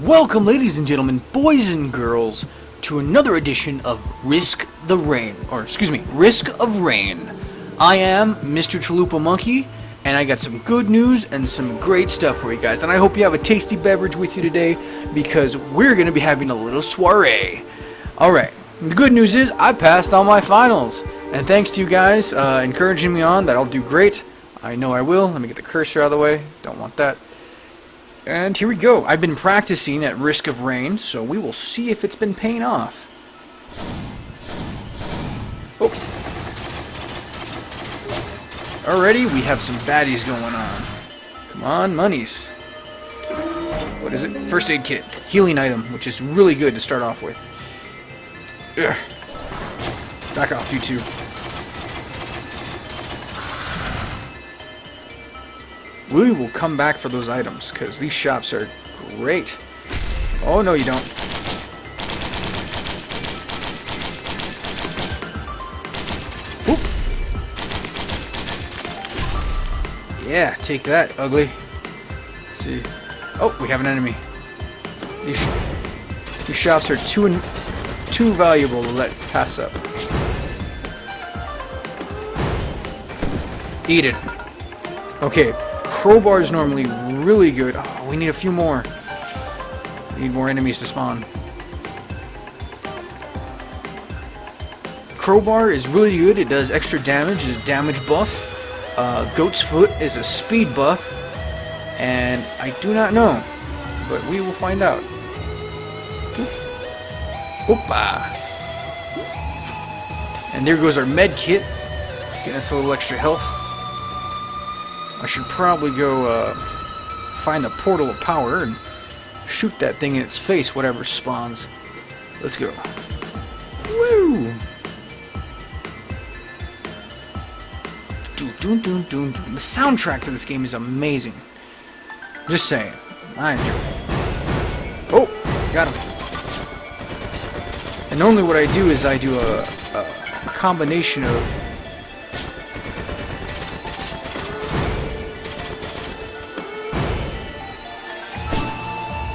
Welcome, ladies and gentlemen, boys and girls, to another edition of Risk of Rain. I am MrChalupaMonkey, and I got some good news and some great stuff for you guys. And I hope you have a tasty beverage with you today, because we're going to be having a little soiree. Alright, the good news is I passed all my finals. And thanks to you guys encouraging me on that I'll do great. I know I will. Let me get the cursor out of the way. Don't want that. And here we go. I've been practicing at Risk of Rain, so we will see if it's been paying off. Oh. Already, we have some baddies going on. Come on, monies. What is it? First aid kit. Healing item, which is really good to start off with. Ugh. Back off, you two. We will come back for those items, because these shops are great. Oh, no, you don't. Oop. Yeah, take that, ugly. Let's see. Oh, we have an enemy. These shops are too valuable to let pass up. Eat it. Okay. Crowbar is normally really good. Oh, we need a few more. We need more enemies to spawn. Crowbar is really good. It does extra damage. It's a damage buff. Goat's Foot is a speed buff. And I do not know. But we will find out. Hoppa. And there goes our med kit. Getting us a little extra health. I should probably go find the portal of power and shoot that thing in its face, whatever spawns. Let's go. Woo! The soundtrack to this game is amazing. Just saying. I enjoy it. Oh! Got him. And normally what I do is I do a combination of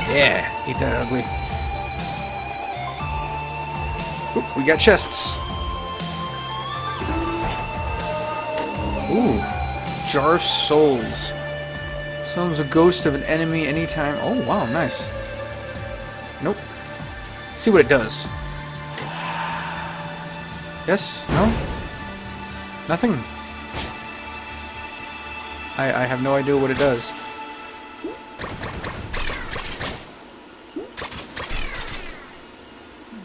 yeah, eat that ugly. Oop, we got chests. Ooh, Jar of Souls. Summons a ghost of an enemy anytime. Oh, wow, nice. Nope. Let's see what it does. Yes? No? Nothing? I have no idea what it does.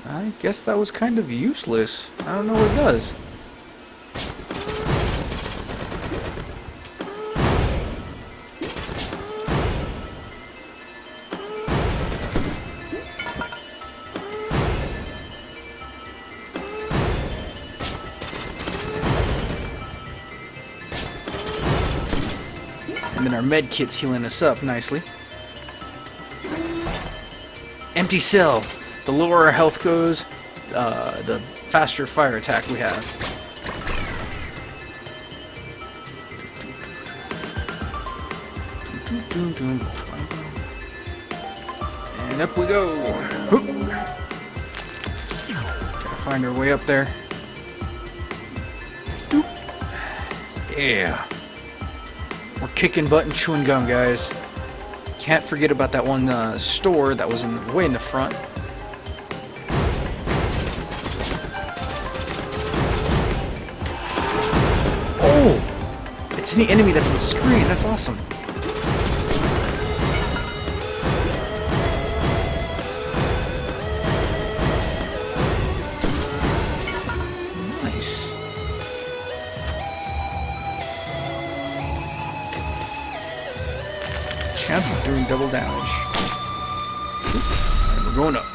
I guess that was kind of useless. I don't know what it does. And then our med kit's healing us up nicely. Empty cell. The lower our health goes, the faster fire attack we have. And up we go. Hoop. Gotta find our way up there. Doop. Yeah. We're kicking butt and chewing gum, guys. Can't forget about that one store that was way in the front. Oh! It's any enemy that's on the screen. That's awesome. Nice. Chance of doing double damage. And we're going up.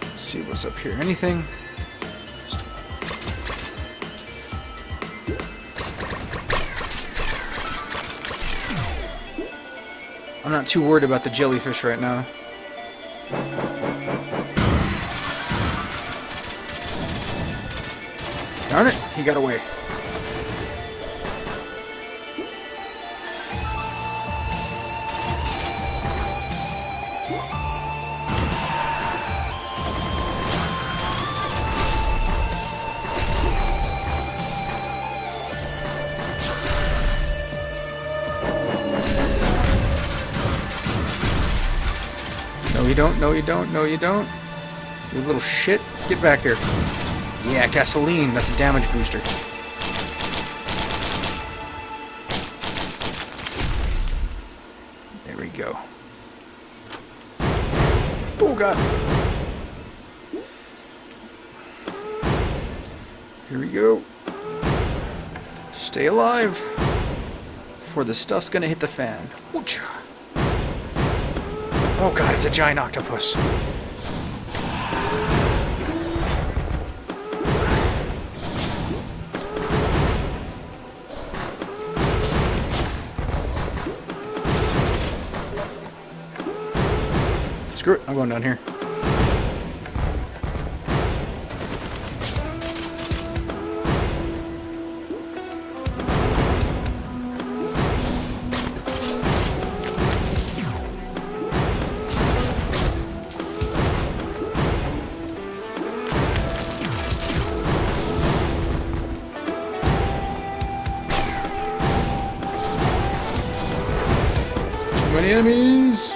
Let's see what's up here. Anything? I'm not too worried about the jellyfish right now. Darn it, he got away. you don't. No, you don't. No, you don't. You little shit. Get back here. Yeah, gasoline. That's a damage booster. There we go. Oh, God. Here we go. Stay alive. Before the stuff's gonna hit the fan. Woocha. Oh, God, it's a giant octopus. Screw it, I'm going down here. Too many enemies.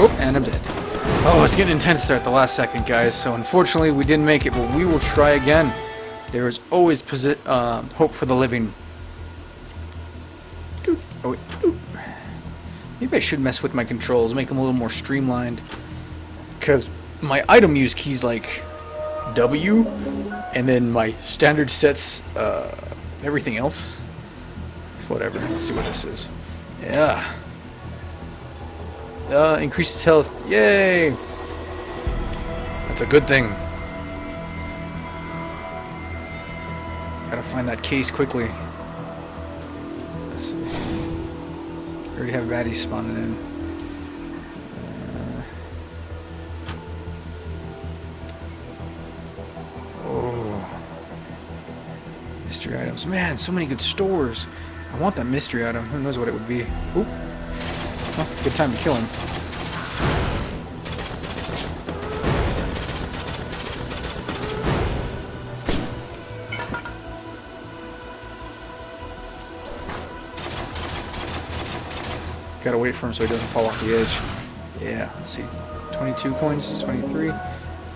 Oh, and I'm dead. Oh, it's getting intense there at the last second, guys. So unfortunately, we didn't make it, but we will try again. There is always hope for the living. Oh, wait. Maybe I should mess with my controls, make them a little more streamlined. Because my item use key's like W, and then my standard sets everything else. Whatever. Let's see what this is. Yeah. Increases health. Yay! That's a good thing. Gotta find that case quickly. Let's see. I already have baddies spawning in. Oh. Mystery items. Man, so many good stores. I want that mystery item. Who knows what it would be. Oop. Well, good time to kill him. Gotta wait for him so he doesn't fall off the edge. Yeah, let's see. 22 coins, 23.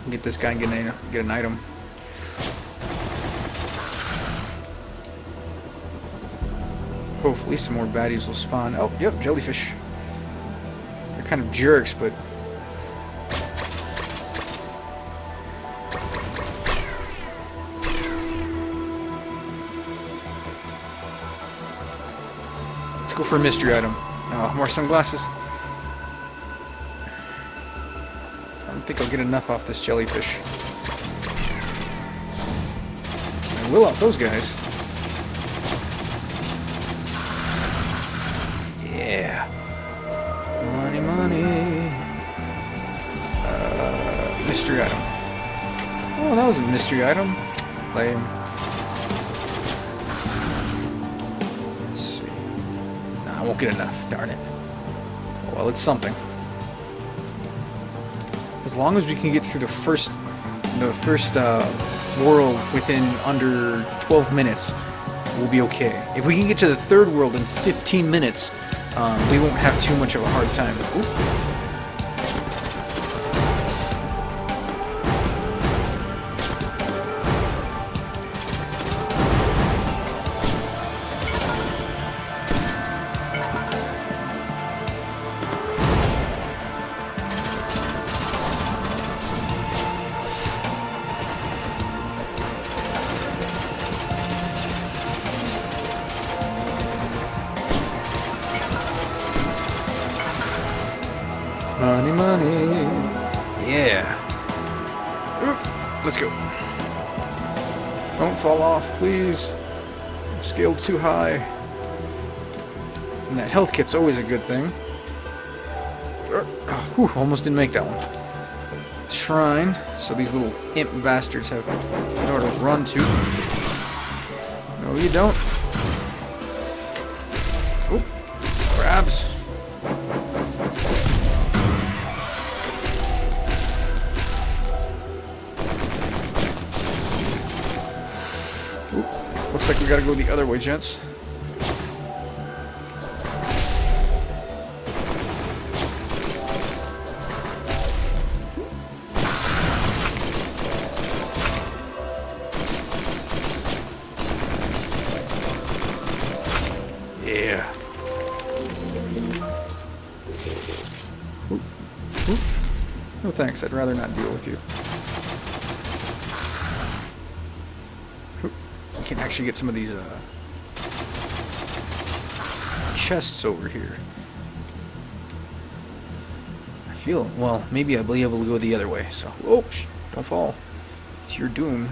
Get this guy and get an item. Hopefully some more baddies will spawn. Oh, yep, jellyfish. They're kind of jerks, but... Let's go for a mystery item. Oh, more sunglasses. I don't think I'll get enough off this jellyfish. I will off those guys. Yeah. Money, money. Mystery item. Oh, that was a mystery item. Lame. Let's see. Nah, I won't get enough. Darn it. Well, it's something. As long as we can get through the first world within under 12 minutes, we'll be okay. If we can get to the third world in 15 minutes, we won't have too much of a hard time. Ooh. Money, money. Yeah. Oop. Let's go. Don't fall off, please. I've scaled too high. And that health kit's always a good thing. Whew, almost didn't make that one. Shrine. So these little imp bastards have nowhere to run to. No, you don't. Oop. Crap. crabs. Oop. Looks like we gotta go the other way, gents. Yeah. Oop. Oop. No thanks, I'd rather not deal with you. Oop. We can actually get some of these chests over here. I feel, well, maybe I'll be able to go the other way, so... Oh, don't fall. To your doom.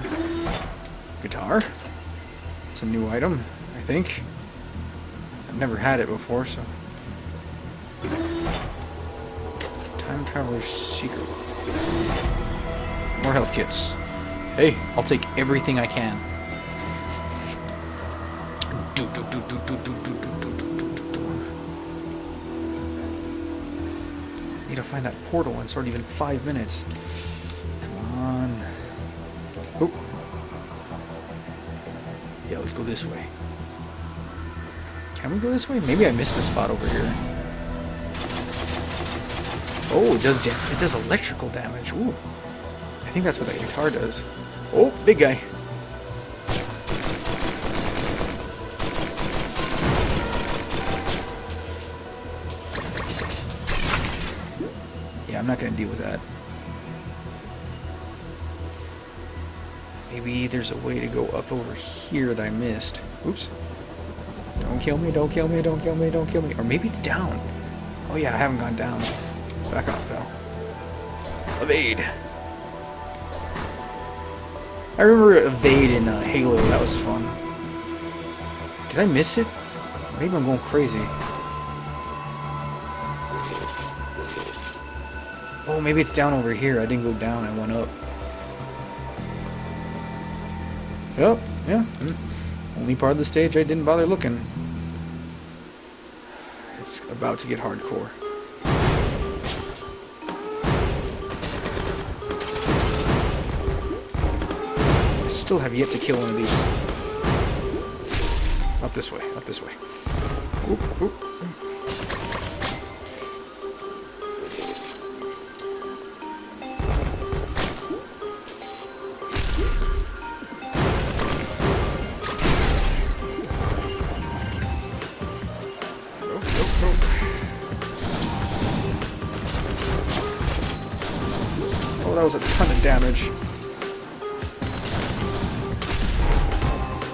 Guitar. It's a new item, I think. I've never had it before, so... Time Traveler's Secret. More health kits. Hey, I'll take everything I can. Need to find that portal, and it's already been 5 minutes. Come on. Oh. Yeah, let's go this way. Can we go this way? Maybe I missed the spot over here. Oh, it does electrical damage. Ooh. I think that's what that guitar does. Oh, big guy. Yeah, I'm not gonna deal with that. Maybe there's a way to go up over here that I missed. Oops. Don't kill me, don't kill me, don't kill me, don't kill me. Or maybe it's down. Oh yeah, I haven't gone down. Back off, pal. Evade. I remember Evade in Halo, that was fun. Did I miss it? Maybe I'm going crazy. Oh, maybe it's down over here. I didn't go down, I went up. Yep, yeah. Only part of the stage I didn't bother looking. It's about to get hardcore. I still have yet to kill one of these. Up this way, up this way. Oop, oop. Oh, that was a ton of damage.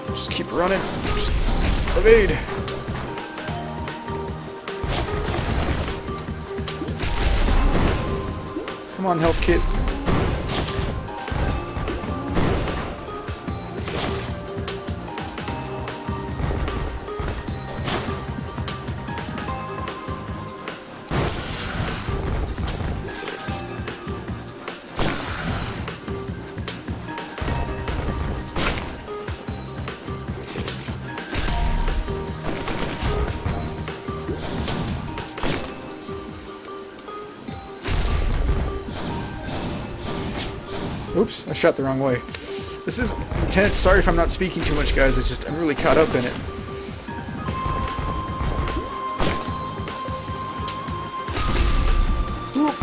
Just keep running. Just evade. Come on, health kit. Oops, I shot the wrong way. This is intense. Sorry if I'm not speaking too much, guys. It's just I'm really caught up in it. Oop.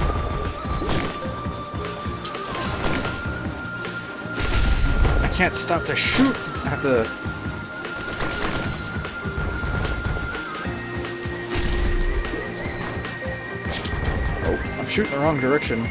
I can't stop to shoot. I have to... Oh, I'm shooting the wrong direction.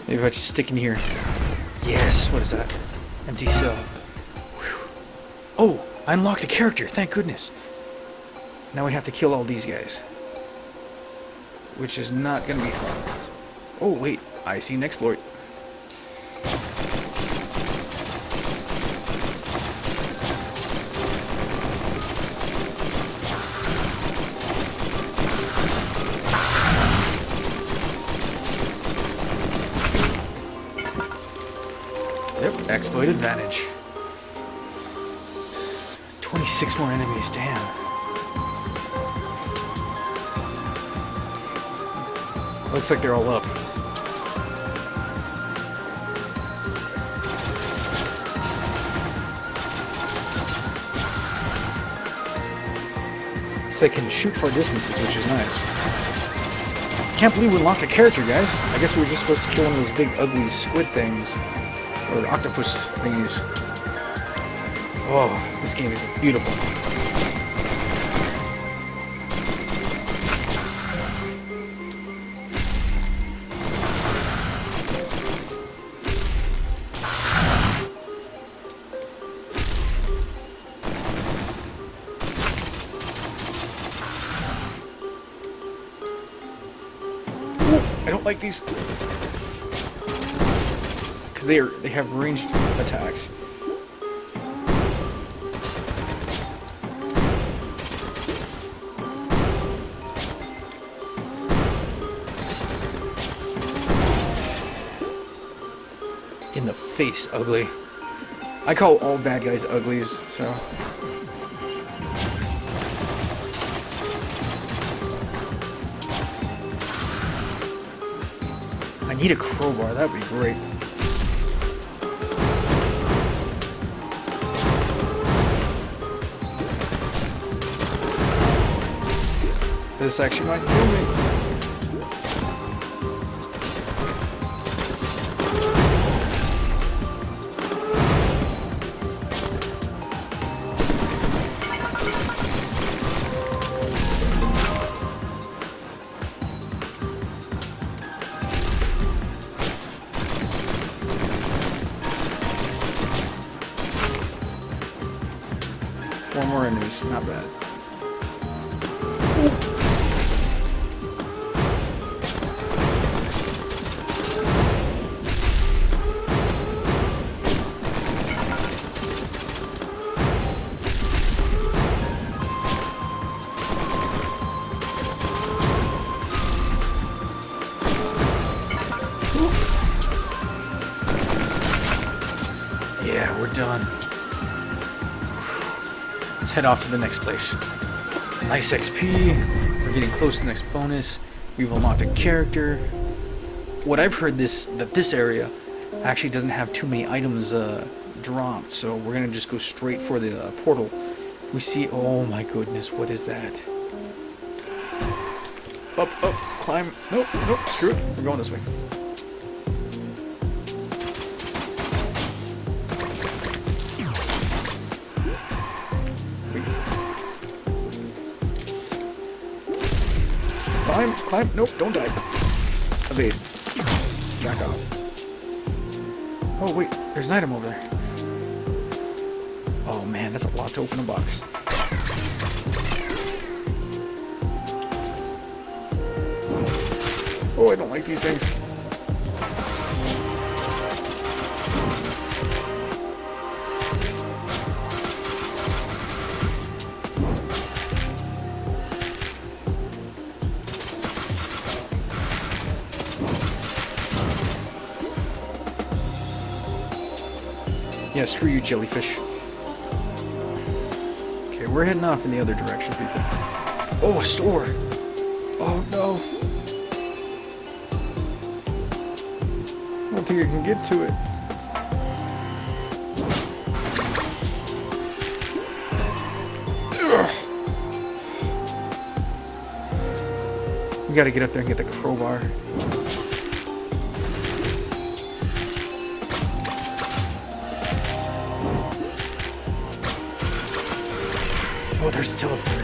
Maybe if I just stick in here. Yes, what is that? Empty cell. Whew. Oh, I unlocked a character, thank goodness. Now we have to kill all these guys. Which is not gonna be fun. Oh wait, I see an exploit. exploit advantage. 26 more enemies, damn. Looks like they're all up. So they can shoot far distances, which is nice. Can't believe we unlocked a character, guys. I guess we were just supposed to kill one of those big ugly squid things. Or octopus thingies. Oh, this game is beautiful. I don't like these because they have ranged attacks. In the face, ugly. I call all bad guys uglies, so. I need a crowbar, that would be great. This actually might kill me. Four more enemies, not bad. Yeah, we're done. Let's head off to the next place. Nice XP. We're getting close to the next bonus. We've unlocked a character. What I've heard that this area actually doesn't have too many items dropped, so we're gonna just go straight for the portal. We see. Oh my goodness, what is that? Up, climb. Nope, screw it. We're going this way. Climb. Nope, don't die. Evade. Back off. Oh, wait. There's an item over there. Oh, man. That's a lot to open a box. Oh, I don't like these things. Yeah, screw you, jellyfish. Okay, we're heading off in the other direction, people. Oh, a store! Oh, no. I don't think I can get to it. Ugh. We gotta get up there and get the crowbar. Oh, there's a teleporter.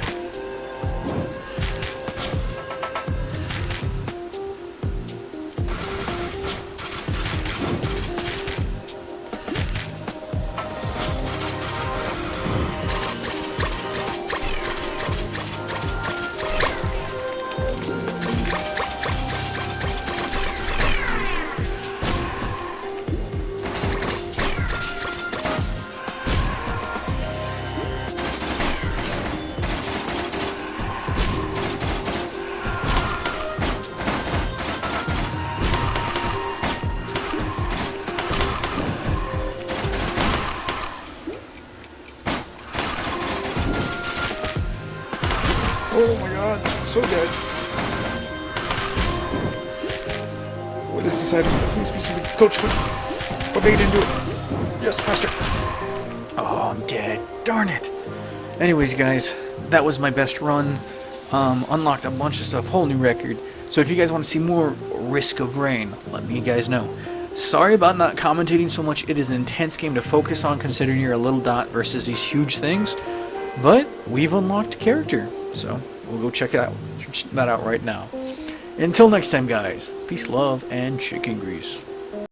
so dead. What is this item? Please be something. Coach foot. What made him do it? Yes, faster. Oh, I'm dead. Darn it. Anyways, guys, that was my best run. Unlocked a bunch of stuff, whole new record. So if you guys want to see more Risk of Rain, let me guys know. Sorry about not commentating so much. It is an intense game to focus on considering you're a little dot versus these huge things. But we've unlocked character, so we'll go check that out right now. Until next time, guys, peace, love, and chicken grease.